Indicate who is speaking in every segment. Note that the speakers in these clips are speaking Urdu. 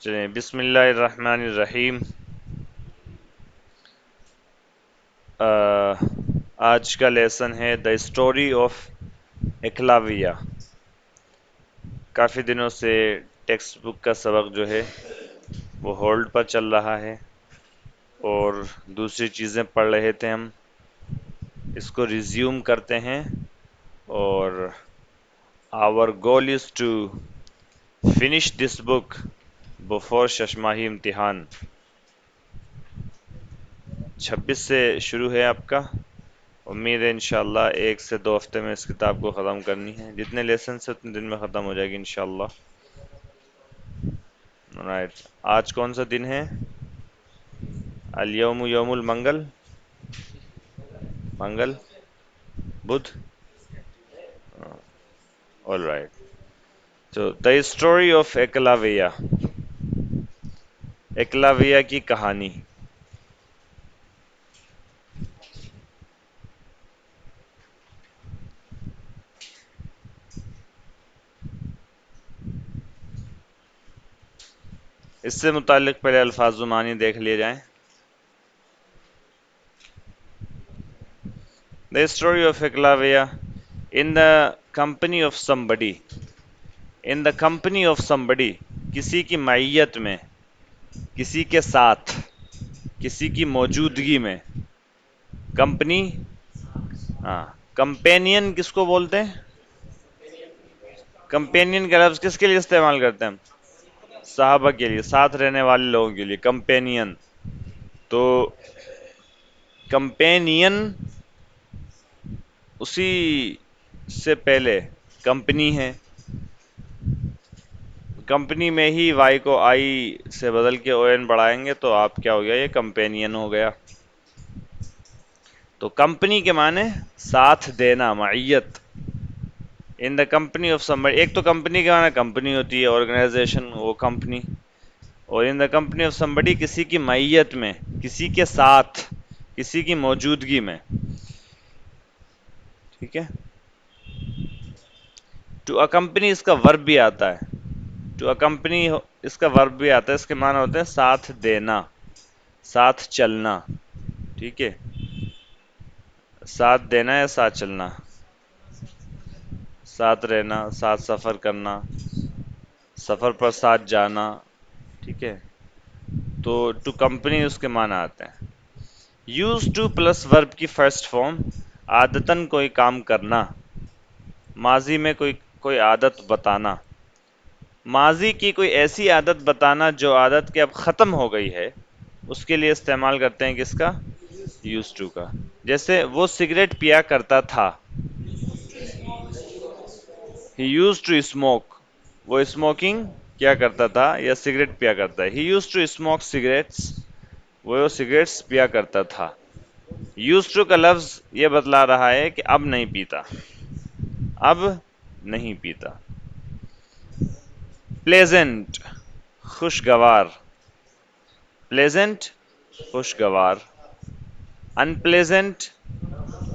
Speaker 1: چلیں بسم اللہ الرحمن الرحیم۔ آج کا لیسن ہے دا اسٹوری آف ایکلاویہ۔ کافی دنوں سے ٹیکسٹ بک کا سبق جو ہے وہ ہولڈ پر چل رہا ہے اور دوسری چیزیں پڑھ رہے تھے ہم۔ اس کو ریزیوم کرتے ہیں اور our goal is to finish this book before ششماہی امتحان۔ 26 سے شروع ہے آپ کا، امید ہے انشاءاللہ 1 سے 2 ہفتے میں اس کتاب کو ختم کرنی ہے۔ جتنے لیسن سے اتنے دن میں ختم ہو جائے گی انشاءاللہ۔ رائٹ، آج کون سا دن ہے؟ الیوم یوم المنگل، منگل، بدھ، آل رائٹ۔ تو دا اسٹوری آف ایکلاویہ، ایکلاویہ کی کہانی۔ اس سے متعلق پہلے الفاظ و معنی دیکھ لیے جائیں۔ The story of Eklavya in the company of somebody. In the company of somebody، کسی کی معیت میں، کسی کے ساتھ، کسی کی موجودگی میں۔ کمپنی، ہاں، کمپینین کس کو بولتے ہیں؟ کمپینین کا لفظ کس کے لیے استعمال کرتے ہیں ہم؟ صحابہ کے لیے، ساتھ رہنے والے لوگوں کے لیے کمپینین۔ تو کمپینین اسی سے پہلے کمپنی ہے، کمپنی میں ہی وائی کو آئی سے بدل کے او این بڑھائیں گے تو آپ کیا ہو گیا؟ یہ کمپینین ہو گیا۔ تو کمپنی کے معنی ساتھ دینا، معیت۔ ان دا کمپنی آف somebody، ایک تو کمپنی کے معنی کمپنی ہوتی ہے، آرگنائزیشن، وہ کمپنی، اور ان دا کمپنی آف somebody کسی کی معیت میں، کسی کے ساتھ، کسی کی موجودگی میں۔ ٹھیک ہے، ٹو اکمپنی اس کا ورب بھی آتا ہے، ٹو اکمپنی اس کا ورب بھی آتا ہے، اس کے معنی ہوتے ہیں ساتھ دینا، ساتھ چلنا۔ ٹھیک ہے، ساتھ دینا یا ساتھ چلنا، ساتھ رہنا، ساتھ سفر کرنا، سفر پر ساتھ جانا۔ ٹھیک ہے، تو ٹو کمپنی اس کے معنی آتے ہیں۔ یوز ٹو پلس ورب کی فرسٹ فارم، عادتاً کوئی کام کرنا، ماضی میں کوئی عادت بتانا، ماضی کی کوئی ایسی عادت بتانا جو عادت کے اب ختم ہو گئی ہے، اس کے لیے استعمال کرتے ہیں کس کا؟ یوز ٹو کا۔ جیسے وہ سگریٹ پیا کرتا تھا، he used to smoke، وہ اسموکنگ کیا کرتا تھا یا سگریٹ پیا کرتا ہے۔ he used to smoke cigarettes، وہ سگریٹس پیا کرتا تھا۔ used to کا لفظ یہ بتلا رہا ہے کہ اب نہیں پیتا، اب نہیں پیتا۔ پلیزنٹ، خوشگوار، پلیزنٹ خوشگوار، انپلیزنٹ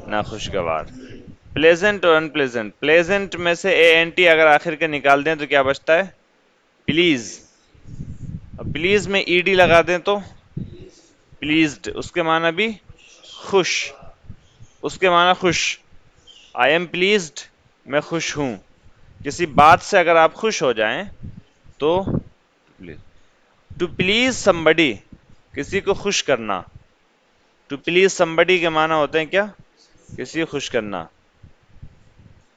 Speaker 1: ناخوشگوار۔ پلیزنٹ اور انپلیزنٹ، پلیزنٹ میں سے اے این ٹی اگر آخر کے نکال دیں تو کیا بچتا ہے؟ پلیز۔ اب پلیز میں ای ڈی لگا دیں تو پلیزڈ، اس کے معنی بھی خوش، اس کے معنی خوش۔ آئی ایم پلیزڈ، میں خوش ہوں۔ کسی بات سے اگر آپ خوش ہو جائیں تو ٹو پلیز somebody، کسی کو خوش کرنا۔ ٹو پلیز somebody کے معنی ہوتے ہیں کیا؟ کسی کو خوش کرنا۔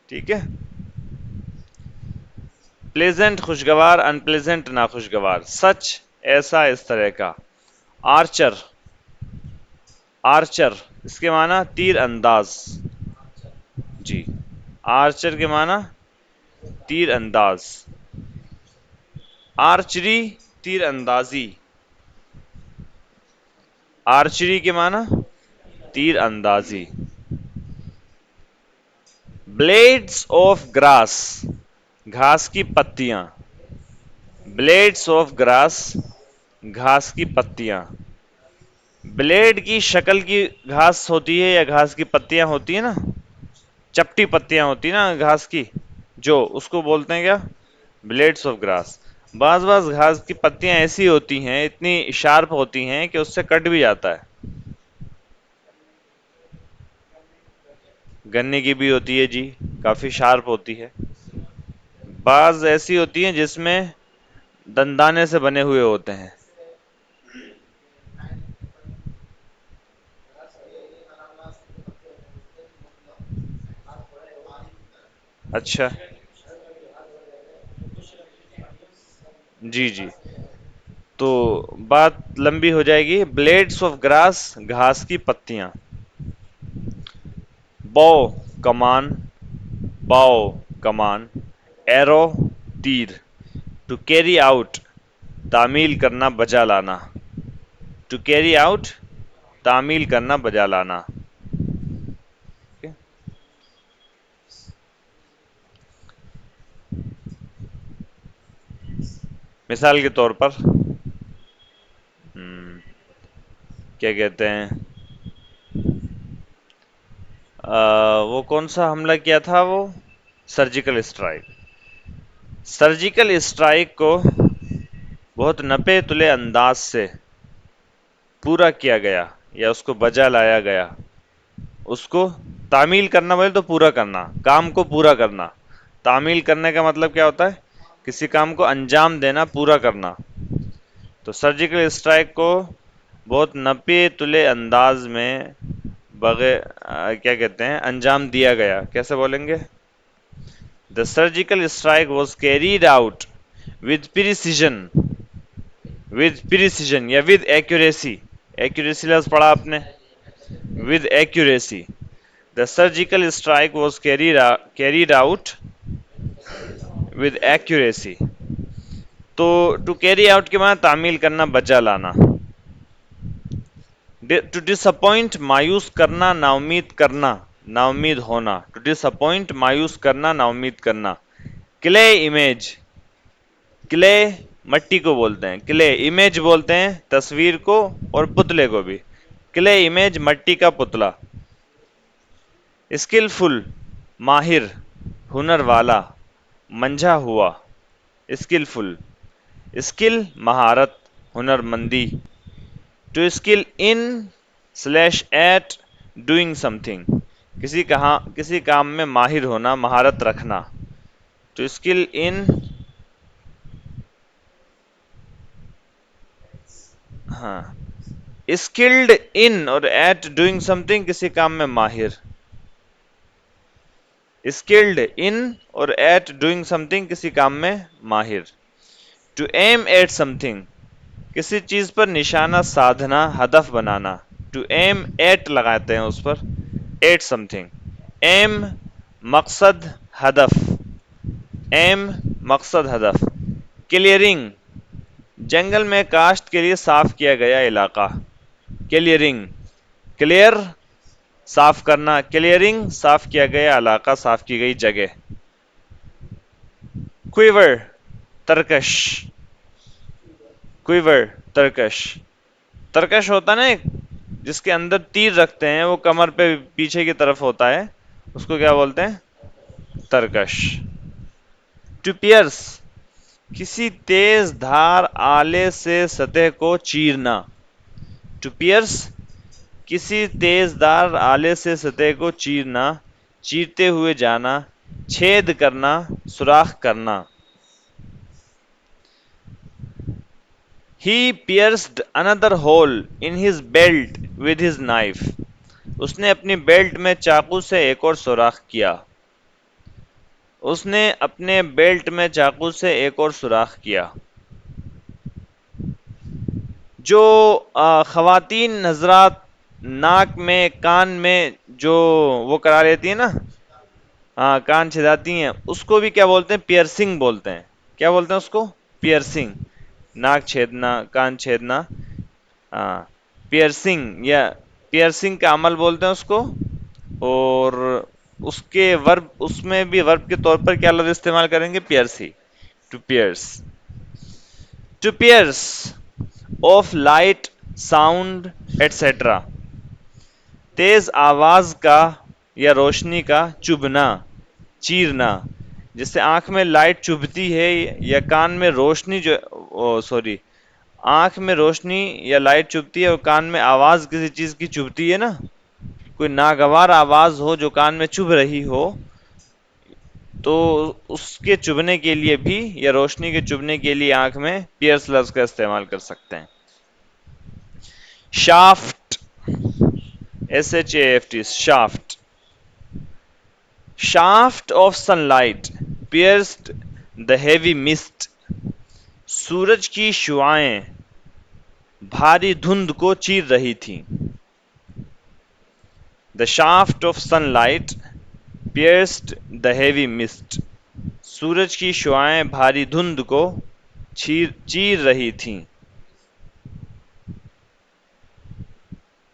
Speaker 1: ٹھیک ہے، پلیزنٹ خوشگوار، انپلیزنٹ ناخوشگوار۔ سچ ایسا، اس طرح کا۔ آرچر، آرچر اس کے معنی تیر انداز۔ جی، آرچر کے معنی تیر انداز۔ آرچری تیر اندازی، آرچری کے معنی تیر اندازی۔ بلیڈس آف گراس، گھاس کی پتیاں، بلیڈس آف گراس، گھاس کی پتیاں۔ بلیڈ کی شکل کی گھاس ہوتی ہے یا گھاس کی پتیاں ہوتی ہیں نا، چپٹی پتیاں ہوتی ہیں نا گھاس کی، جو اس کو بولتے ہیں کیا؟ Blades of grass. بعض بعض گھاس کی پتیاں ایسی ہوتی ہیں، اتنی شارپ ہوتی ہیں کہ اس سے کٹ بھی جاتا ہے. گنے کی بھی ہوتی ہے جی، کافی شارپ ہوتی ہے. بعض ایسی ہوتی ہیں جس میں دندانے سے بنے ہوئے ہوتے ہیں. اچھا جی جی، تو بات لمبی ہو جائے گی. بلیڈس آف گراس، گھاس کی پتیاں. بو کمان، باؤ کمان، ایرو تیر. ٹو کیری آؤٹ تعمیل کرنا، بجا لانا. ٹو کیری آؤٹ تعمیل کرنا، بجا لانا. مثال کے طور پر کیا کہتے ہیں، وہ کون سا حملہ کیا تھا وہ، سرجیکل اسٹرائک. سرجیکل اسٹرائک کو بہت نپے تلے انداز سے پورا کیا گیا یا اس کو بجا لایا گیا. اس کو تعمیل کرنا بولے تو پورا کرنا، کام کو پورا کرنا. تعمیل کرنے کا مطلب کیا ہوتا ہے؟ کسی کام کو انجام دینا، پورا کرنا. تو سرجیکل اسٹرائک کو بہت نپے تلے انداز میں بغیر کیا کہتے ہیں، انجام دیا گیا. کیسے بولیں گے؟ The surgical strike was carried out with precision. With precision یا with accuracy. Accuracy لفظ پڑھا آپ نے؟ With accuracy. The surgical strike was carried out with accuracy. تو to carry out کے معنی تعمیل کرنا، بجا لانا. To disappoint مایوس کرنا، نا امید کرنا، نا امید ہونا. To disappoint مایوس کرنا، نا امید کرنا. کلے امیج، کلے مٹی کو بولتے ہیں، کلے امیج بولتے ہیں تصویر کو اور پتلے کو بھی. کلے امیج مٹی کا پتلا. اسکلفل ماہر، ہنر والا، منجھا ہوا. اسکلفل، اسکل مہارت، ہنر مندی. To skill in slash at doing something, کسی کام میں ماہر ہونا، مہارت رکھنا. ٹو اسکل ان، ہاں، اسکلڈ ان اور ایٹ ڈوئنگ سم تھنگ، کسی کام میں ماہر. اسکلڈ ان اور ایٹ ڈوئنگ سم تھنگ، کسی کام میں ماہر. To aim at something, کسی چیز پر نشانہ سادھنا، ہدف بنانا. ٹو ایم ایٹ لگاتے ہیں اس پر، ایٹ سم تھنگ. ایم مقصد، ہدف. ایم مقصد، ہدف. کلیئرنگ، جنگل میں کاشت کے لیے صاف کیا گیا علاقہ. کلیئرنگ، کلیئر صاف کرنا، کلیئرنگ صاف کیا گیا علاقہ، صاف کی گئی جگہ. کوئیور ترکش، کوئیور ترکش. ترکش ہوتا نا ایک جس کے اندر تیر رکھتے ہیں، وہ کمر پہ پیچھے کی طرف ہوتا ہے، اس کو کیا بولتے ہیں؟ ترکش. ٹو پیئرس، کسی تیز دھار آلے سے سطح کو چیرنا. ٹو پیئرس، کسی تیز دھار آلے سے سطح کو چیرنا، چیرتے ہوئے جانا، چھید کرنا، سوراخ کرنا. He pierced another hole in his belt with his knife. اس نے اپنی بیلٹ میں چاقو سے ایک اور سوراخ کیا. اس نے اپنے بیلٹ میں چاقو سے ایک اور سوراخ کیا. جو خواتین حضرات ناک میں، کان میں جو وہ کرا لیتی ہیں نا، ہاں کان چھداتی ہیں، اس کو بھی کیا بولتے ہیں؟ پیئرسنگ بولتے ہیں. کیا بولتے ہیں اس کو؟ پیئرسنگ. ناک چھیدنا، کان چھیدنا، ہاں پیئرسنگ یا پیئرسنگ کا عمل بولتے ہیں اس کو. اور اس کے ورب، اس میں بھی ورب کے طور پر کیا لفظ استعمال کریں گے؟ پیئرس ہی. To pierce. To pierce of light, sound etcetera. تیز آواز کا یا روشنی کا چبھنا، چیرنا. جس سے آنکھ میں لائٹ چبھتی ہے یا کان میں روشنی سوری، آنکھ میں روشنی یا لائٹ چبھتی ہے اور کان میں آواز کسی چیز کی چبھتی ہے نا، کوئی ناگوار آواز ہو جو کان میں چبھ رہی ہو، تو اس کے چبھنے کے لیے بھی یا روشنی کے چبھنے کے لیے آنکھ میں پیئرس لفظ کا استعمال کر سکتے ہیں. Shaft, SHAFT، shaft. shaft of sunlight pierced the heavy mist. سورج کی شعاعیں بھاری دھند کو چیر رہی تھیں. The shaft of sunlight pierced the heavy mist. سورج کی شعاعیں بھاری دھند کو چیر رہی تھیں.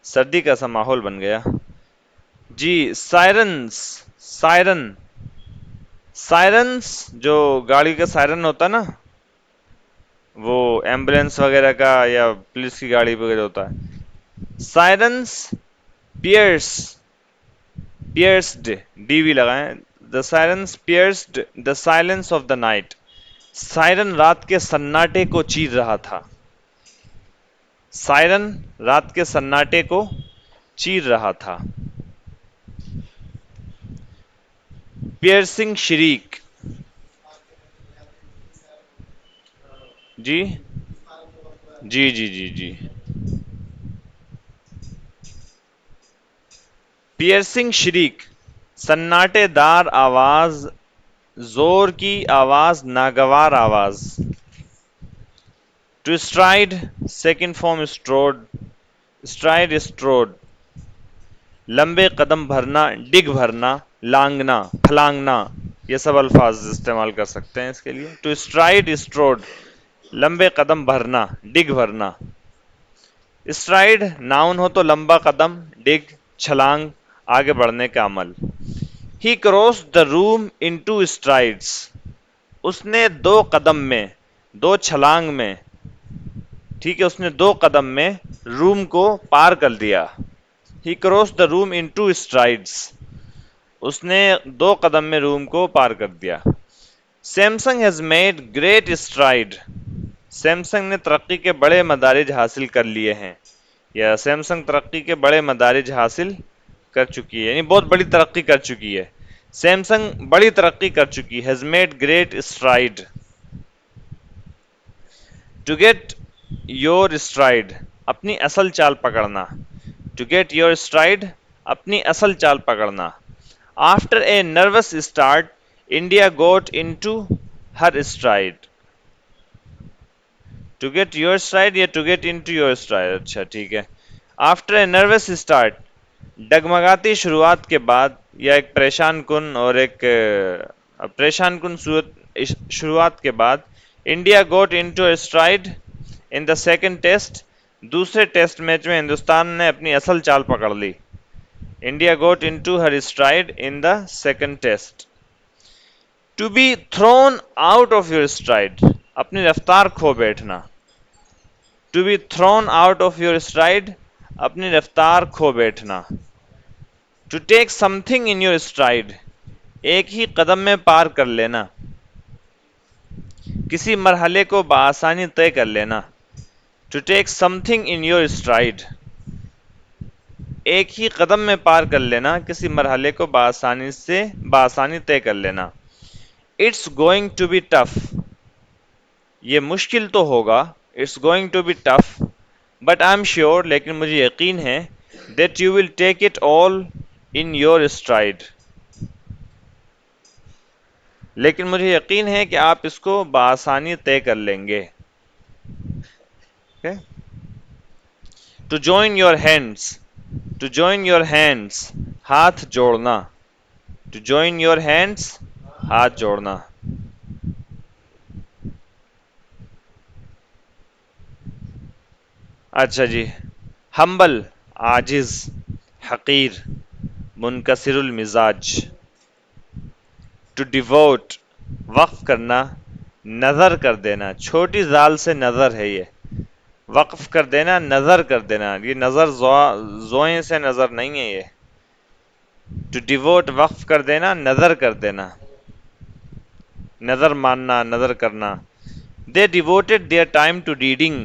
Speaker 1: سردی کا سا ماحول بن گیا. جی سائرنس جو گاڑی کا سائرن ہوتا نا، وہ ایمبولینس وغیرہ کا یا پولیس کی گاڑی وغیرہ ہوتا ہے. سائرنس pierced ڈی وی لگائیں. The sirens pierced the silence of the night. Siren رات کے سناٹے کو چیر رہا تھا. سائرن رات کے سناٹے کو چیر رہا تھا. پیئرسنگ شریک. جی جی جی جی جی پیئرسنگ شریک، سناٹے دار آواز، زور کی آواز، ناگوار آواز. ٹو اسٹرائڈ، سیکنڈ فارم اسٹروڈ، لمبے قدم بھرنا، ڈگ بھرنا، لانگنا، پھلانگنا، یہ سب الفاظ استعمال کر سکتے ہیں اس کے لیے. ٹو اسٹرائڈ، اسٹروڈ، لمبے قدم بھرنا، ڈگ بھرنا. اسٹرائڈ ناؤن ہو تو لمبا قدم، ڈگ چھلانگ، آگے بڑھنے کا عمل. He crossed the room in two strides. اس نے دو قدم میں، دو چھلانگ میں، ٹھیک ہے، اس نے دو قدم میں روم کو پار کر دیا. He crossed the room in two strides. اس نے دو قدم میں روم کو پار کر دیا. Samsung has made great stride. Samsung نے ترقی کے بڑے مدارج حاصل کر لیے ہیں، یا سیمسنگ ترقی کے بڑے مدارج حاصل کر چکی ہے، یعنی بہت بڑی ترقی کر چکی ہے. سیمسنگ بڑی ترقی کر چکی. Has made great stride. To get your stride, اپنی اصل چال پکڑنا. ٹو گیٹ یور اسٹرائڈ، اپنی اصل چال پکڑنا. After a nervous start India got into her stride. To get your stride یا to get into your stride, اچھا ٹھیک ہے. آفٹر اے نروس اسٹارٹ، ڈگمگاتی شروعات کے بعد، یا ایک پریشان کن اور ایک پریشان کن شروعات کے بعد. India got into stride in the second test. دوسرے ٹیسٹ میچ میں ہندوستان نے اپنی اصل چال پکڑ لی. India got into her stride in the second test. To be thrown out of your stride, اپنی رفتار کھو بیٹھنا. To be thrown out of your stride, اپنی رفتار کھو بیٹھنا. To take something in your stride, ایک ہی قدم میں پار کر لینا، کسی مرحلے کو بآسانی طے کر لینا. To take something in your stride, ایک ہی قدم میں پار کر لینا، کسی مرحلے کو بآسانی طے کر لینا. It's going to be tough, یہ مشکل تو ہوگا. It's going to be tough but I am sure, لیکن مجھے یقین ہے. That you will take it all in your stride, لیکن مجھے یقین ہے کہ آپ اس کو بآسانی طے کر لیں گے. To join your hands, to join your hands, ہاتھ جوڑنا. ٹو جوائن یور ہینڈس، ہاتھ جوڑنا. اچھا جی. ہمبل، عاجز، حقیر، منکسر المزاج. ٹو ڈیووٹ، وقف کرنا، نظر کر دینا. چھوٹی زال سے نظر ہے یہ، وقف کر دینا، نظر کر دینا. یہ نظر زوئیں سے نظر نہیں ہے یہ. ٹو ڈیووٹ، وقف کر دینا، نظر کر دینا. نظر ماننا، نظر کرنا. They devoted their time to reading.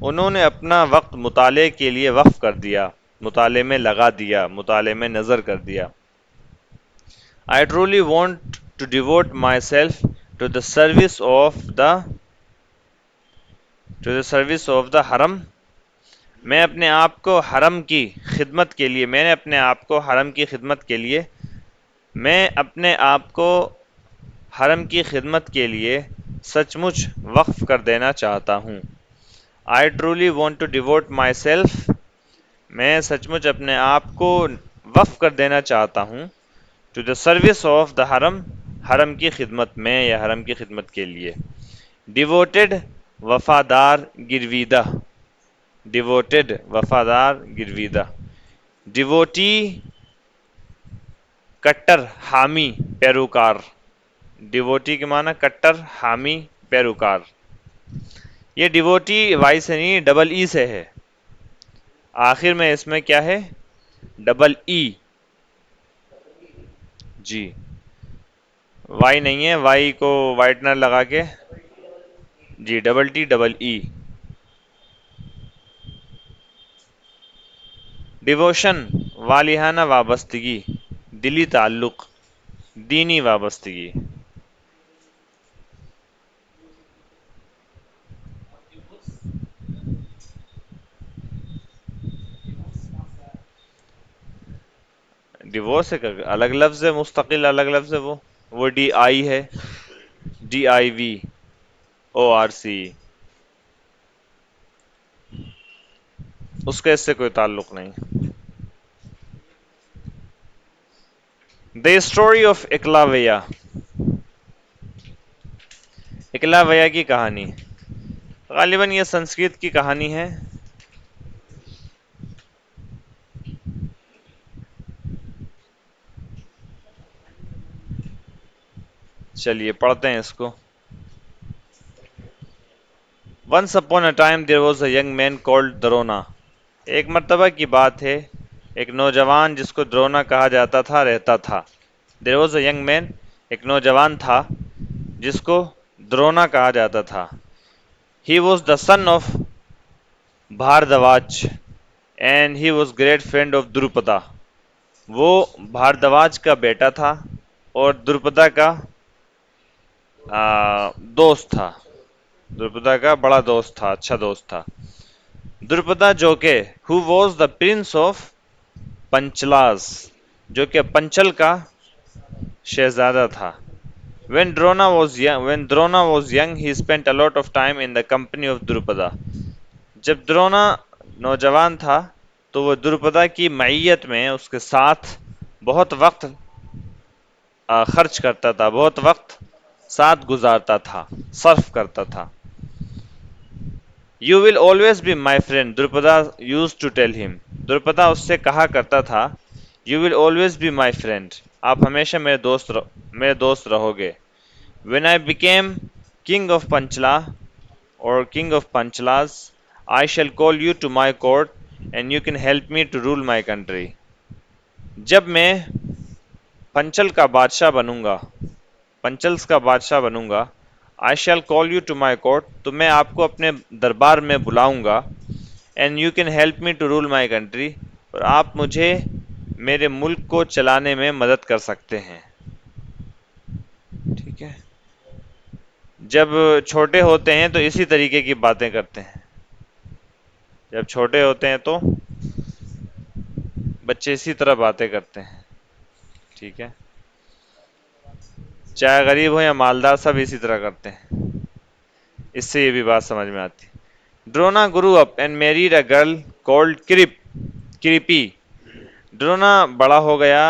Speaker 1: انہوں نے اپنا وقت مطالعے کے لیے وقف کر دیا، مطالعے میں لگا دیا، مطالعے میں نظر کر دیا. I truly want to devote myself to the service of the حرم. میں اپنے آپ کو حرم کی خدمت کے لیے میں نے اپنے آپ کو حرم کی خدمت کے لیے میں اپنے آپ کو حرم کی خدمت کے لیے سچ مچ وقف کر دینا چاہتا ہوں. I truly want to devote myself. میں سچ مچ اپنے آپ کو وقف کر دینا چاہتا ہوں. To the service of the حرم، حرم کی خدمت میں یا حرم کی خدمت کے لیے. Devoted وفادار گرویدہ. Devoted وفادار گرویدہ. Devotee کٹر حامی پیروکار. ڈیووٹی کے معنی کٹر حامی پیروکار. یہ ڈیووٹی وائی سے نہیں ڈبل ای سے ہے، آخر میں اس میں کیا ہے؟ Double E. جی وائی نہیں ہے، وائی کو وائٹنر لگا کے g double t double e. Devotion والہانہ وابستگی، دلی تعلق، دینی وابستگی. ڈیورس ایک الگ لفظ ہے، مستقل الگ لفظ ہے. وہ ڈی آئی ہے، D I we O R C, اس کا اس سے کوئی تعلق نہیں. The story of ایکلاویہ. ایکلاویہ کی کہانی غالباً یہ سنسکرت کی کہانی ہے. چلیے پڑھتے ہیں اس کو. Once upon a time there was a young man called Drona. ایک مرتبہ کی بات ہے، ایک نوجوان جس کو درونا کہا جاتا تھا رہتا تھا. There was a young man، ایک نوجوان تھا جس کو درونا کہا جاتا تھا. He was the son of Bhardwaj and he was great friend of دروپدا. وہ بھاردواج کا بیٹا تھا اور دروپدا کا دوست تھا. دروپدا کا بڑا دوست تھا، اچھا دوست تھا. دروپدا جو کہ who was the prince of پنچلاز، جو کہ پنچل کا شہزادہ تھا. When Drona was young, he spent a lot of time in the company of دروپدا. جب درونا نوجوان تھا تو وہ دروپدا کی معیت میں اس کے ساتھ بہت وقت خرچ کرتا تھا، بہت وقت ساتھ گزارتا تھا، صرف کرتا تھا. You will always be my friend، دروپدا used to tell him. دروپدا اس سے کہا کرتا تھا You will always be my friend، آپ ہمیشہ میرے دوست رہو گے. When I became king of Panchla or king of Panchlas، I shall call you to my court and you can help me to rule my country. جب میں پنچل کا بادشاہ بنوں گا، پنچلس کا بادشاہ بنوں گا، I shall call you to my court، تو میں آپ کو اپنے دربار میں بلاؤں گا. And you can help me to rule my country، اور آپ مجھے میرے ملک کو چلانے میں مدد کر سکتے ہیں. ٹھیک ہے، جب چھوٹے ہوتے ہیں تو اسی طریقے کی باتیں کرتے ہیں. جب چھوٹے ہوتے ہیں تو بچے اسی طرح باتیں کرتے ہیں. ٹھیک ہے، چاہے غریب ہو یا مالدار سب اسی طرح کرتے ہیں. اس سے یہ بھی بات سمجھ میں آتی. Drona grew up and married a girl called Kripi. Drona بڑا ہو گیا،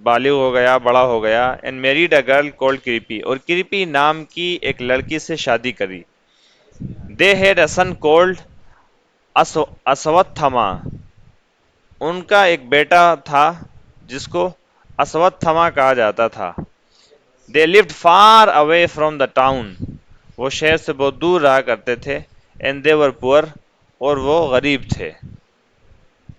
Speaker 1: بالغ ہو گیا، بڑا ہو گیا. and married a girl called creepy, اور کریپی نام کی ایک لڑکی سے شادی کری. they had a son called اسوتھما. ان کا ایک بیٹا تھا جس کو اسوتھما کہا جاتا تھا. They lived far away from the town، وہ شہر سے بہت دور رہا کرتے تھے. And they were poor، اور وہ غریب تھے.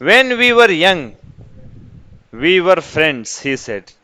Speaker 1: When we were young, we were friends, he said.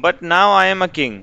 Speaker 1: But now I am a king.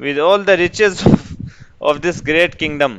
Speaker 1: With all the riches of this great kingdom.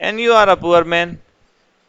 Speaker 1: And you are a poor man.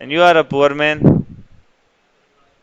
Speaker 1: And you are a poor man.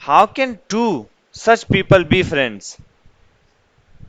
Speaker 1: How can two such people be friends?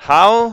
Speaker 1: How,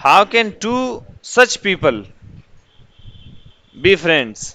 Speaker 1: How can two such people be friends?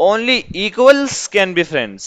Speaker 1: Only equals can be friends.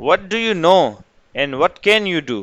Speaker 1: What do you know and what can you do?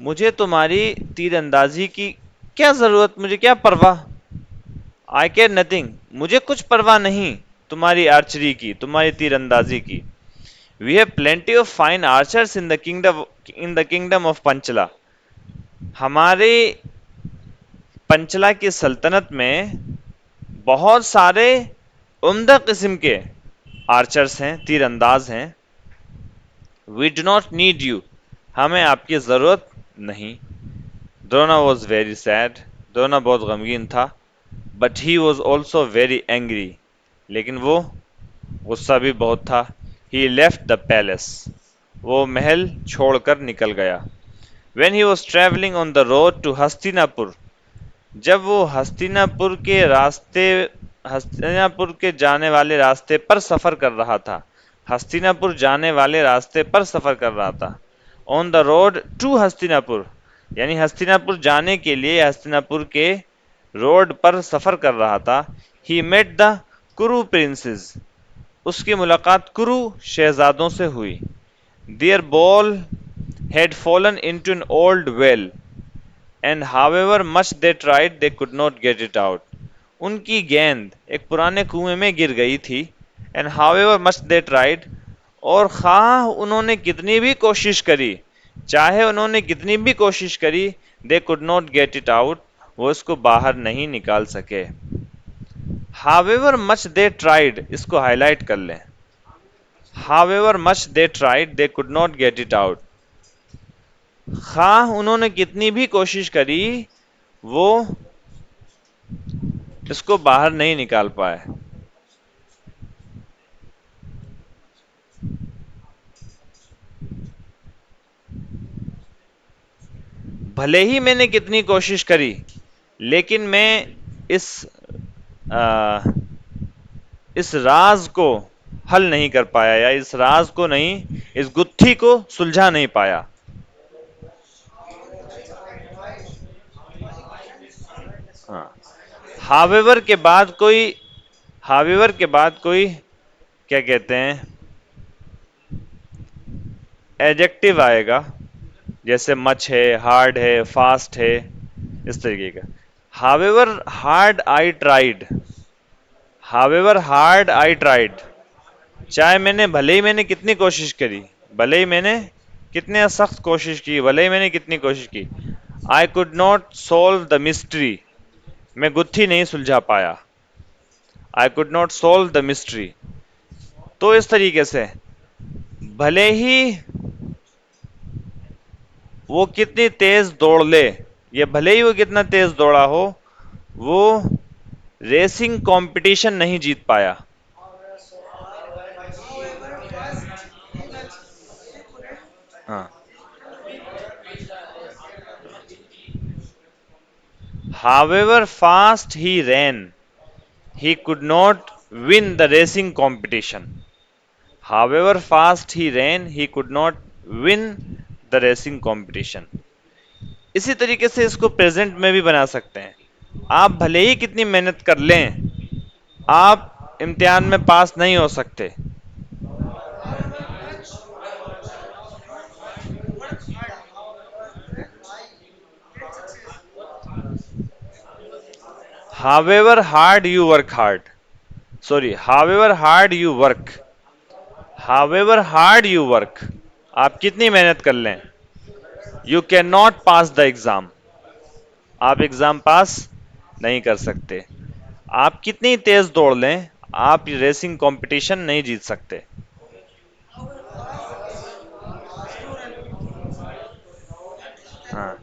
Speaker 1: مجھے تمہاری تیر اندازی کی کیا ضرورت، مجھے کیا پرواہ. آئی کیئر نتھنگ، مجھے کچھ پرواہ نہیں تمہاری آرچری کی، تمہاری تیر اندازی کی. We have plenty of fine archers in the kingdom of Panchala. ہمارے پنچلا کی سلطنت میں بہت سارے عمدہ قسم کے آرچرس ہیں، تیر انداز ہیں. We do not need you, ہمیں آپ کی ضرورت نہیں. Drona was very sad, Drona بہت غمگین تھا. But he was also very angry, لیکن وہ غصہ بھی بہت تھا. ہی لیفٹ دا پیلس، وہ محل چھوڑ کر نکل گیا. When he was travelling on the road to Hastinapur, جب وہ ہستینا پور کے جانے والے راستے پر سفر کر رہا تھا. ہستینا پور جانے والے راستے پر سفر کر رہا تھا. آن دا روڈ ٹو ہستینا پور، یعنی ہستینا پور جانے کے لیے ہستینا پور کے روڈ پر سفر کر رہا تھا. ہی میٹ دا کرو پرنسز، اس کی ملاقات کرو شہزادوں سے ہوئی. Their ball had fallen into an old well, and however much they tried they could not get it out. ان کی گیند ایک پرانے کنویں میں گر گئی تھی. and however much they tried، اور خواہ انہوں نے کتنی بھی کوشش کری، چاہے انہوں نے کتنی بھی کوشش کری، they could not get it out، وہ اس کو باہر نہیں نکال سکے. however much they tried، اس کو ہائی لائٹ کر لیں. however much they tried they could not get it out، خواہ انہوں نے کتنی بھی کوشش کری وہ اس کو باہر نہیں نکال پائے. بھلے ہی میں نے کتنی کوشش کری، لیکن میں اس راز کو حل نہیں کر پایا، یا اس راز کو نہیں، اس گتھی کو سلجھا نہیں پایا. however کے بعد کوئی کیا کہتے ہیں ایڈجیکٹو آئے گا، جیسے مچ ہے، ہارڈ ہے، فاسٹ ہے، اس طریقے کا. however hard I tried، however hard I tried، چاہے بھلے ہی میں نے کتنی کوشش کری، بھلے ہی میں نے کتنے سخت کوشش کی، بھلے ہی میں نے کتنی کوشش کی. I could not solve the mystery، میں گتھی نہیں سلجھا پایا. I could not solve the mystery. تو اس طریقے سے بھلے ہی وہ کتنی تیز دوڑ لے، یا بھلے ہی وہ کتنا تیز دوڑا ہو، وہ ریسنگ کمپٹیشن نہیں جیت پایا. ہاں، however fast he ran he could not win the racing competition. however fast he ran he could not win the racing competition. اسی طریقے سے اس کو پریزنٹ میں بھی بنا سکتے ہیں. آپ بھلے ہی کتنی محنت کر لیں، آپ امتحان میں پاس نہیں ہو سکتے. however hard you work hard sorry however hard you work however hard you work، آپ کتنی محنت کر لیں، you cannot pass the exam، آپ ایگزام پاس نہیں کر سکتے. آپ کتنی تیز دوڑ لیں، آپ ریسنگ کمپٹیشن نہیں جیت سکتے. ہاں،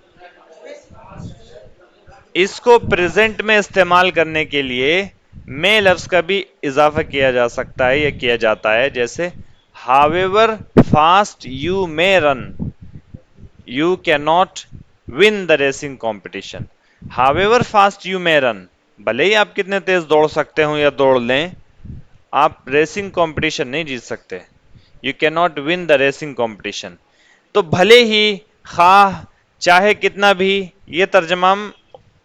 Speaker 1: اس کو پریزنٹ میں استعمال کرنے کے لیے میں لفظ کا بھی اضافہ کیا جا سکتا ہے یا کیا جاتا ہے، جیسے however fast you may run you cannot win the racing competition. however fast you may run، بھلے ہی آپ کتنے تیز دوڑ سکتے ہوں یا دوڑ لیں، آپ ریسنگ کمپٹیشن نہیں جیت سکتے. you cannot win the racing competition. تو بھلے ہی، خواہ، چاہے کتنا بھی، یہ ترجمہ ہم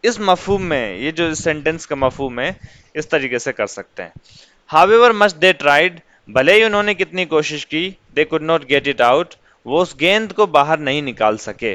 Speaker 1: اس مفہوم میں، یہ جو سینٹنس کا مفہوم ہے، اس طریقے سے کر سکتے ہیں. however much they tried، بھلے ہی انہوں نے کتنی کوشش کی، they could not get it out، وہ اس گیند کو باہر نہیں نکال سکے.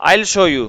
Speaker 1: I'll show you,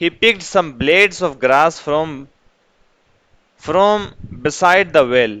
Speaker 1: He picked some blades of grass from beside the well,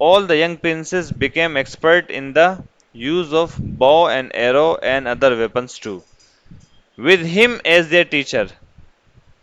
Speaker 1: all the young princes became expert in the use of bow and arrow and other weapons too. With him as their teacher,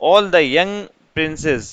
Speaker 1: All the young princes,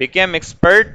Speaker 1: Became expert,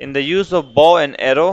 Speaker 1: In the use of bow and arrow,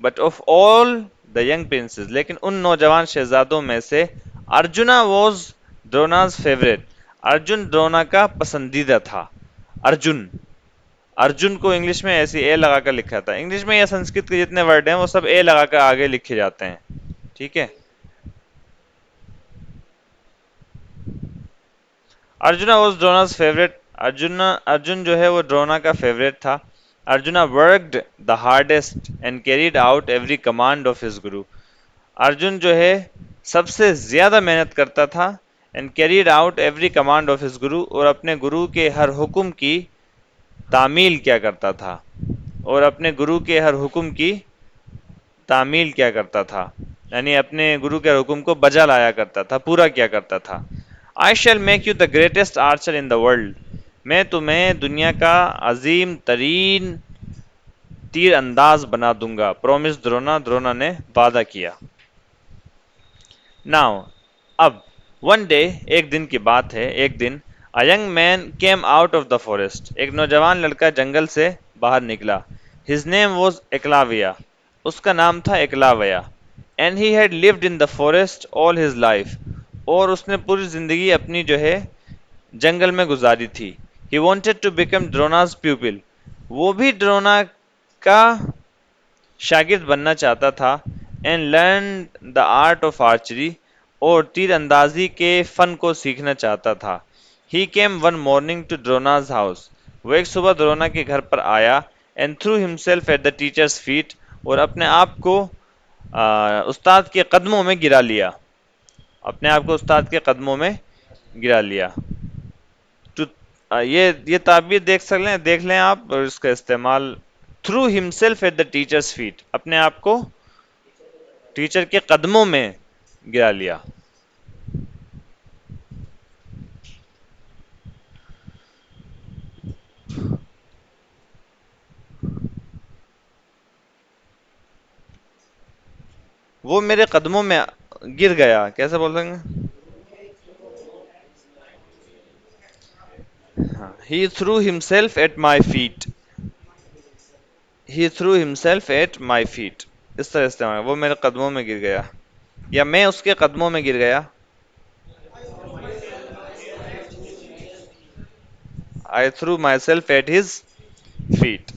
Speaker 1: but of all the young princes, لیکن ان نوجوان شہزادوں میں سے ارجنا واز ڈروناز فیوریٹ، ارجن ڈرونا کا پسندیدہ تھا۔ ارجن، ارجن کو انگلش میں ایسی اے لگا کر لکھا تھا، انگلش میں یا سنسکرت کے جتنے ورڈ ہیں وہ سب اے لگا کر آگے لکھے جاتے ہیں، ٹھیک ہے۔ ارجنا واز ڈروناز فیوریٹ، ارجن جو ہے وہ ڈرونا کا فیوریٹ تھا۔ Arjuna worked the hardest and carried out every command of his guru, Arjun جو ہے سب سے زیادہ محنت کرتا تھا، and carried out every command of his guru, اور اپنے گرو کے ہر حکم کی تعمیل کیا کرتا تھا، اور اپنے گرو کے ہر حکم کی تعمیل کیا کرتا تھا، یعنی اپنے گرو کے حکم کو بجا لایا کرتا تھا، پورا کیا کرتا تھا۔ I shall make you the greatest archer in the world، میں تمہیں دنیا کا عظیم ترین تیر انداز بنا دوں گا، پرومس درونا، درونا نے وعدہ کیا۔ Now، اب one day، ایک دن کی بات ہے، ایک دن a young man came out of the forest، ایک نوجوان لڑکا جنگل سے باہر نکلا۔ His name was Eklavya، اس کا نام تھا ایکلاویا۔ And he had lived in the forest all his life، اور اس نے پوری زندگی اپنی جو ہے جنگل میں گزاری تھی۔ He wanted to become Drona's pupil، وہ بھی ڈرونا کا شاگرد بننا چاہتا تھا۔ And learn the art of archery، اور تیر اندازی کے فن کو سیکھنا چاہتا تھا۔ He came one morning to Drona's house، وہ ایک صبح درونا کے گھر پر آیا۔ And threw himself at the teacher's feet، اور اپنے آپ کو استاد کے قدموں میں گرا لیا، اپنے آپ کو استاد کے قدموں میں گرا لیا۔ یہ تعبیر دیکھ لیں آپ، اور اس کا استعمال threw himself at the teacher's feet، اپنے آپ کو ٹیچر کے قدموں میں گرا لیا۔ وہ میرے قدموں میں گر گیا، کیسے بول رہے ہیں؟ He threw himself at my feet، He threw himself at my feet، اس طرح استعمال، وہ میرے قدموں میں گر گیا، یا میں اس کے قدموں میں گر گیا۔ I threw myself at his feet۔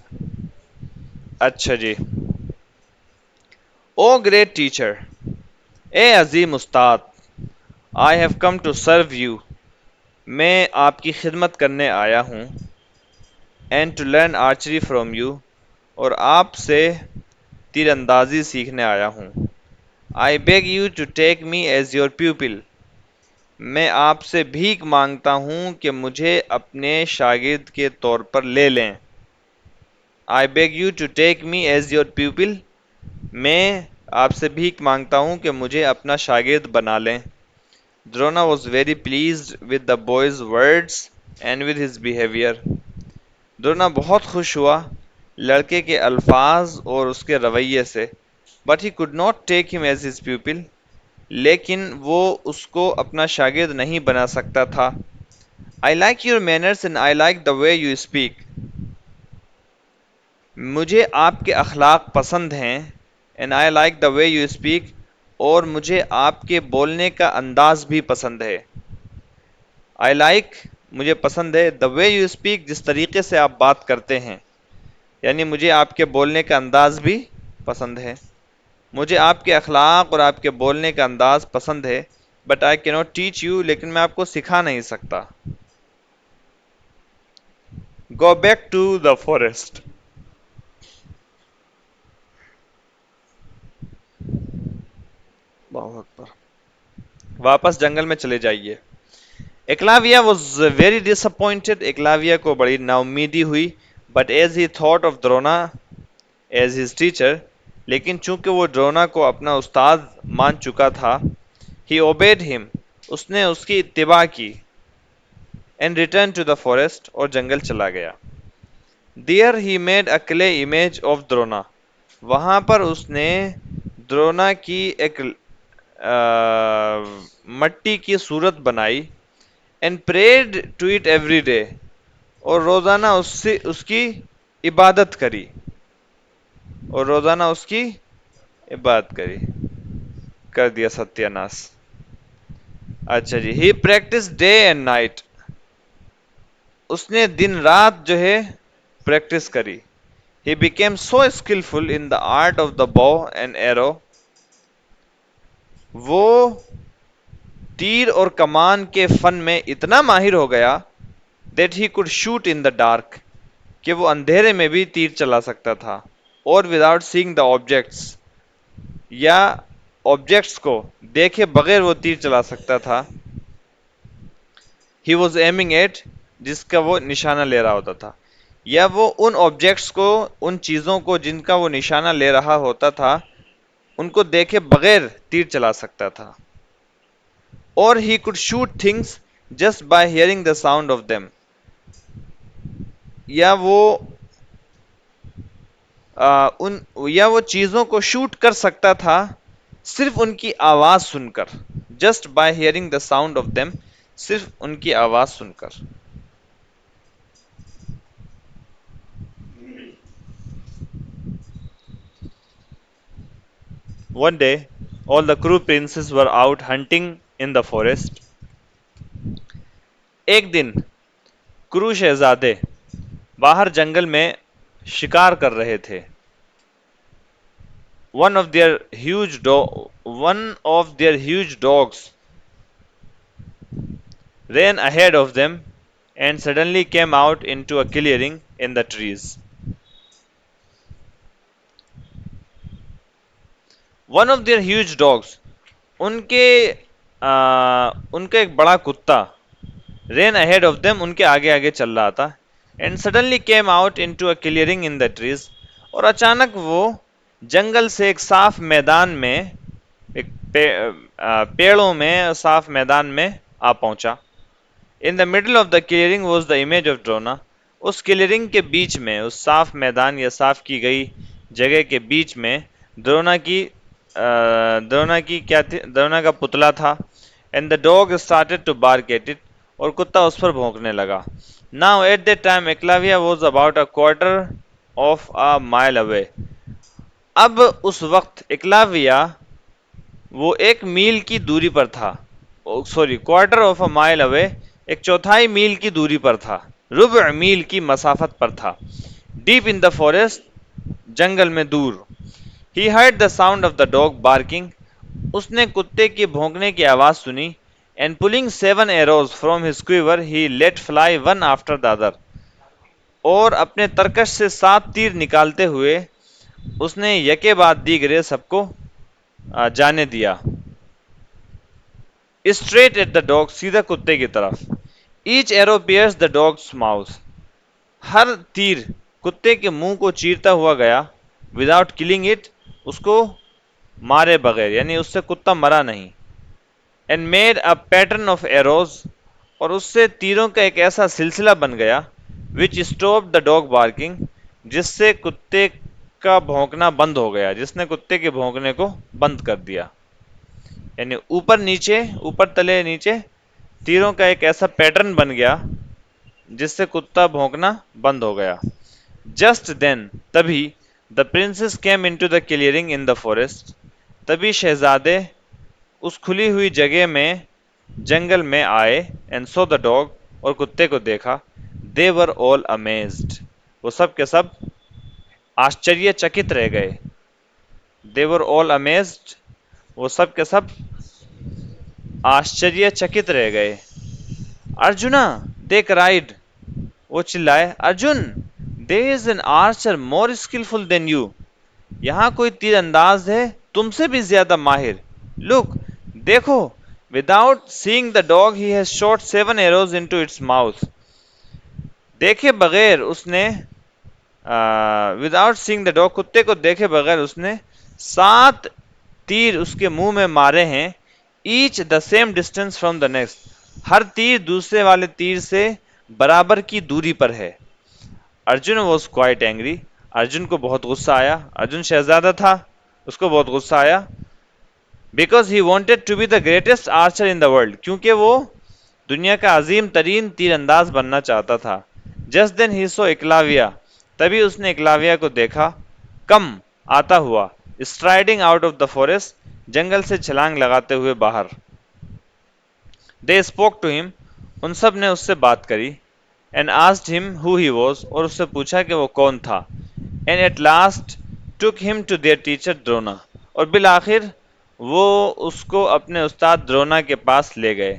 Speaker 1: اچھا جی۔ او گریٹ ٹیچر، اے عظیم استاد، I have come to serve you، میں آپ کی خدمت کرنے آیا ہوں۔ And to learn archery from you، اور آپ سے تیر اندازی سیکھنے آیا ہوں۔ I beg you to take me as your pupil، میں آپ سے بھیک مانگتا ہوں کہ مجھے اپنے شاگرد کے طور پر لے لیں۔ I beg you to take me as your pupil، میں آپ سے بھیک مانگتا ہوں کہ مجھے اپنا شاگرد بنا لیں۔ Drona was very pleased with the boy's words and with his behavior، ڈرونا بہت خوش ہوا لڑکے کے الفاظ اور اس کے رویے سے۔ But he could not take him as his pupil، لیکن وہ اس کو اپنا شاگرد نہیں بنا سکتا تھا۔ I like your manners and I like the way you speak، مجھے آپ کے اخلاق پسند ہیں۔ And I like the way you speak، اور مجھے آپ کے بولنے کا انداز بھی پسند ہے۔ I like، مجھے پسند ہے، the way you speak، جس طریقے سے آپ بات کرتے ہیں، یعنی مجھے آپ کے بولنے کا انداز بھی پسند ہے۔ مجھے آپ کے اخلاق اور آپ کے بولنے کا انداز پسند ہے۔ But I cannot teach you، لیکن میں آپ کو سکھا نہیں سکتا۔ Go back to the forest، اللہ اکبر، واپس جنگل میں چلے جائیے۔ Ekalavya was very disappointed, Ekalavya کو بڑی نا امیدی ہوئی۔ But as he thought of Drona as his teacher, لیکن چونکہ وہ ڈرونا کو اپنا استاد مان چکا تھا، ہی اوبیڈ ہم، اس نے اس کی اتباع کی۔ And return to the forest, اور جنگل چلا گیا۔ There he made a clay image of Drona, وہاں پر اس نے ڈرونا کی ایک مٹی کی صورت بنائی۔ And prayed to it every day, اور روزانہ اس کی عبادت کری، اور روزانہ اس کی یہ بات کری کر دیا ستیہ ناس. اچھا جی. ہی پریکٹس ڈے اینڈ نائٹ. اس نے دن رات جو ہے پریکٹس کری. He became so skillful in the art of the bow and arrow. وہ تیر اور کمان کے فن میں اتنا ماہر ہو گیا that he could shoot in the dark. کہ وہ اندھیرے میں بھی تیر چلا سکتا تھا. اور without seeing the objects. یا آبجیکٹس کو دیکھے بغیر وہ تیر چلا سکتا تھا. He was aiming at. جس کا وہ نشانہ لے رہا ہوتا تھا. یا وہ ان آبجیکٹس کو ان چیزوں کو جن کا وہ نشانہ لے رہا ہوتا تھا ان کو دیکھے بغیر تیر چلا سکتا تھا. اور he could shoot things just by hearing the sound of them. یا وہ چیزوں کو شوٹ کر سکتا تھا صرف ان کی آواز سن کر. just by hearing the sound of them. صرف ان کی آواز سن کر. One day, all the crew princes were out hunting in the forest. ایک دن کرو شہزادے باہر جنگل میں شکار کر رہے تھے. One of their huge dogs ran ahead of them and suddenly came out into a clearing in the trees. One of their huge dogs. ان کا ایک بڑا کتا ran ahead of them. ان کے آگے آگے چل رہا تھا. And suddenly came out into a clearing in the trees. اور اچانک وہ جنگل سے ایک صاف میدان میں ایک پیڑوں میں صاف میدان میں آ پہنچا. In the middle of the clearing was the image of Drona. اس کلیئرنگ کے بیچ میں اس صاف میدان یا صاف کی گئی جگہ کے بیچ میں درونا کا پتلا تھا. And the dog started to bark at it. اور کتا اس پر بھونکنے لگا. Now at that time Eklavya was about a quarter of a mile away. اب اس وقت اکلاویہ وہ ایک میل کی دوری پر تھا. quarter of a mile away. ایک چوتھائی میل کی دوری پر تھا. ربع میل کی مسافت پر تھا. Deep in the forest. جنگل میں دور. He heard the sound of the dog barking. اس نے کتے کی بھونکنے کی آواز سنی. And pulling 7 arrows from his quiver, he let fly one after the other. اور اپنے ترکش سے 7 تیر نکالتے ہوئے اس نے یکے بعد دیگرے سب کو جانے دیا. Straight at the dog. سیدھا کتے کی طرف. Each arrow pierced the dog's mouth. ہر تیر کتے کے منہ کو چیرتا ہوا گیا. Without killing it. اس کو مارے بغیر. یعنی اس سے کتا مرا نہیں. And made a pattern of arrows. اور اس سے تیروں کا ایک ایسا سلسلہ بن گیا. Which stopped the dog barking. جس سے کتے کا بھونکنا بند ہو گیا. جس نے کتے کے بھونکنے کو بند کر دیا. یعنی اوپر نیچے اوپر تلے نیچے تیروں کا ایک ایسا پیٹرن بن گیا جس سے کتا بھونکنا بند ہو گیا. Just then. تبھی the princess came into the clearing in the forest. تبھی شہزادے اس کھلی ہوئی جگہ میں جنگل میں آئے. And saw the dog. اور کتے کو دیکھا. They were all amazed. وہ سب کے سب آشچریہ چکت رہ گئے. They were all amazed. وہ سب کے سب آشچریہ چکت رہ گئے. Arjuna they cried. وہ چلائے. Arjun there is an archer more skillful than you. یہاں کوئی تیر انداز ہے تم سے بھی زیادہ ماہر. Look. دیکھو. Without seeing the dog he has shot 7 arrows into its mouth. دیکھے بغیر اس نے without seeing the dog. کتے کو دیکھے بغیر اس نے 7 تیر اس کے منہ میں مارے ہیں. Each the same distance from the next. ہر تیر دوسرے والے تیر سے برابر کی دوری پر ہے. Arjun was quite angry. Arjun کو بہت غصہ آیا. ارجن شہزادہ تھا. اس کو بہت غصہ آیا. Because he wanted to be the greatest archer in the world. کیونکہ وہ دنیا کا عظیم ترین تیر انداز بننا چاہتا تھا. Just then he saw Eklavya. تبھی اس نے اکلاویہ کو دیکھا. کم آتا ہوا. Striding out of the forest, جنگل سے چھلانگ لگاتے ہوئے باہر. دے اسپوک ٹو ہم، ان سب نے اس سے بات کری. اینڈ آسڈ ہم ہو ہی واز، اور اس سے پوچھا کہ وہ کون تھا. اینڈ ایٹ لاسٹ ٹک ہم ٹو دیئر ٹیچر ڈرونا، اور بالآخر وہ اس کو اپنے استاد درونا کے پاس لے گئے.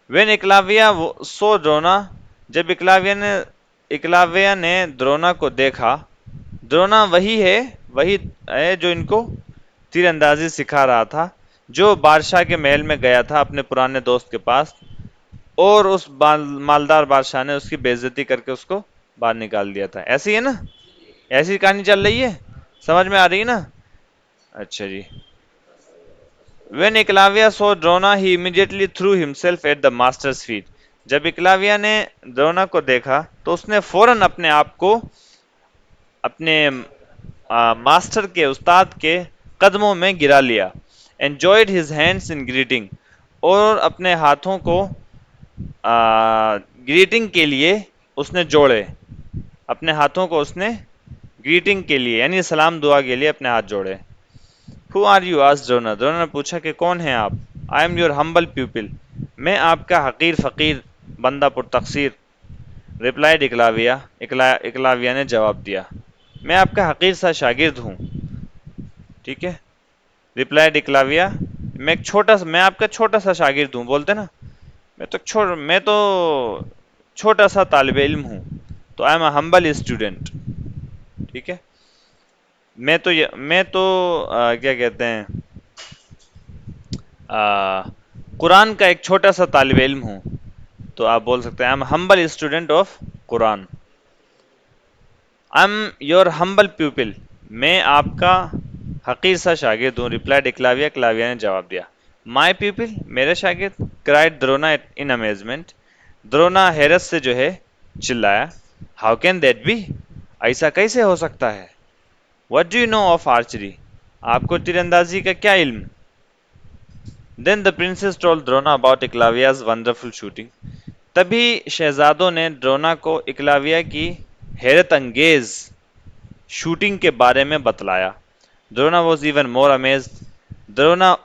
Speaker 1: وین اکلاویہ سو ڈرونا، جب اکلاویہ نے درونا کو دیکھا. درونا وہی ہے جو ان کو تیر اندازی سکھا رہا تھا، جو بادشاہ کے محل میں گیا تھا اپنے پرانے دوست کے پاس، اور اس مالدار بادشاہ نے اس کی بے عزتی کر کے اس کو باہر نکال دیا تھا. ایسی ہے نا، ایسی کہانی چل رہی ہے، سمجھ میں آ رہی ہے نا؟ اچھا جی. When Ekalavya saw Drona he immediately threw himself at the master's feet, جب اکلاویہ نے درونا کو دیکھا تو اس نے فوراً اپنے آپ کو اپنے ماسٹر کے، استاد کے قدموں میں گرا لیا. enjoyed his hands in greeting، اور اپنے ہاتھوں کو گریٹنگ کے لیے اس نے جوڑے. اپنے ہاتھوں کو اس نے گریٹنگ کے لیے یعنی سلام دعا کے لیے اپنے ہاتھ جوڑے. Who are you؟ asked ڈرونا. ڈرونا نے پوچھا کہ کون ہیں آپ؟ I am your humble pupil، میں آپ کا حقیر فقیر بندہ پر تقصیر. replied اکلاویہ، اکلاویہ نے جواب دیا، میں آپ کا حقیر سا شاگرد ہوں. ٹھیک ہے. ریپلائڈ اکلاویہ، میں آپ کا چھوٹا سا شاگرد ہوں. بولتے نا میں تو چھوٹا سا طالب علم ہوں. تو I am a humble student. ٹھیک ہے. میں تو کیا کہتے ہیں، قرآن کا ایک چھوٹا سا طالب علم ہوں. تو آپ بول سکتے ہیں I am humble student of Quran. I am your humble people, میں آپ کا حقیر سا شاگرد ہوں. ریپلائڈ اکلاویہ، اکلاویہ نے جواب دیا، مائی پیپل، میرے شاگرد. کرائڈ درونا ان امیزمنٹ، درونا حیرت سے جو ہے چلایا. ہاؤ کین دیٹ بی، ایسا کیسے ہو سکتا ہے. What do you know of archery, آپ کو تیر اندازی کا کیا علم. Then the princes told Drona about Ekalavya's wonderful shooting, تبھی شہزادوں نے ڈرونا کو اکلاویہ کی حیرت انگیز شوٹنگ کے بارے میں بتلایا. Drona was even more amazed, Drona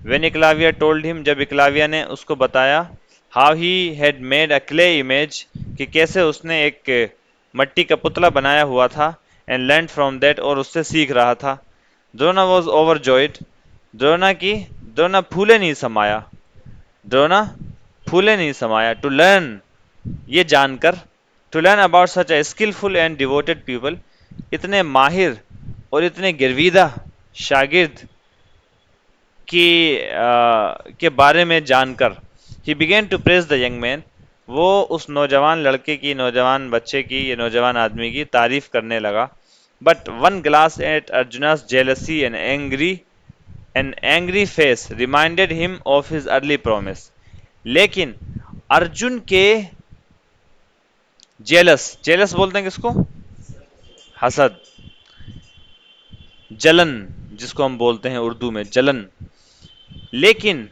Speaker 1: when Ekalavya told him, جب اکلاویہ نے اس کو بتایا، how he had made a clay image, کہ کیسے اس نے ایک مٹی کا پتلا بنایا ہوا تھا. اینڈ لرنڈ فرام دیٹ، اور اس سے سیکھ رہا تھا. درونا واز اوور جوائڈ، درونا پھولے نہیں سمایا. درونا پھولے نہیں سمایا. ٹو لرن، یہ جان کر. To learn about such a skilful and devoted people, اتنے ماہر اور اتنے گرویدہ شاگرد کے بارے میں جان کر. He began to praise the young man, وہ اس نوجوان لڑکے کی، نوجوان بچے کی یا نوجوان آدمی کی تعریف کرنے لگا. But one glance at Arjuna's jealousy and angry face reminded him of his early promise، لیکن ارجن کے جیلس بولتے ہیں کس کو؟ حسد، جلن، جس کو ہم بولتے ہیں اردو میں جلن. لیکن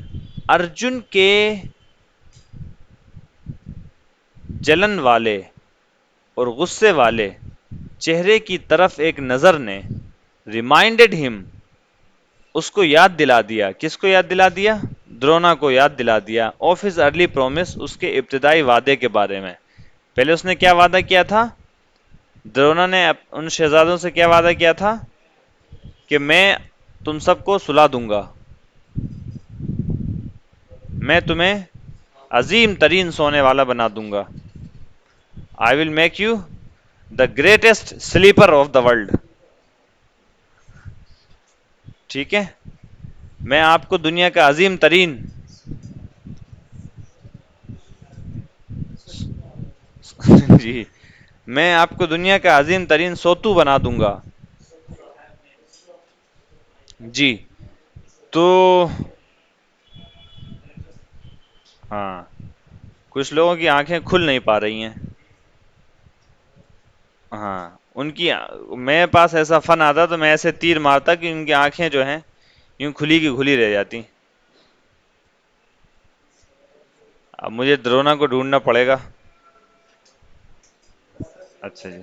Speaker 1: ارجن کے جلن والے اور غصے والے چہرے کی طرف ایک نظر نے ریمائنڈڈ ہم، اس کو یاد دلا دیا. کس کو یاد دلا دیا؟ درونا کو یاد دلا دیا. آف ہز ارلی پرومس، اس کے ابتدائی وعدے کے بارے میں. پہلے اس نے کیا وعدہ کیا تھا؟ درونا نے ان شہزادوں سے کیا وعدہ کیا تھا کہ میں تم سب کو سلا دوں گا، میں تمہیں عظیم ترین سونے والا بنا دوں گا. I will make you the greatest sleeper of the world. ٹھیک ہے. میں آپ کو دنیا کا عظیم ترین جی، میں آپ کو دنیا کا عظیم ترین سوتو بنا دوں گا. جی. تو ہاں، کچھ لوگوں کی آنکھیں کھل نہیں پا رہی ہیں. ہاں، ان کی میرے پاس ایسا فن آتا تو میں ایسے تیر مارتا کہ ان کی آنکھیں جو ہیں یوں کھلی کی کھلی رہ جاتی. اب مجھے درونا کو ڈھونڈنا پڑے گا. اچھا جی.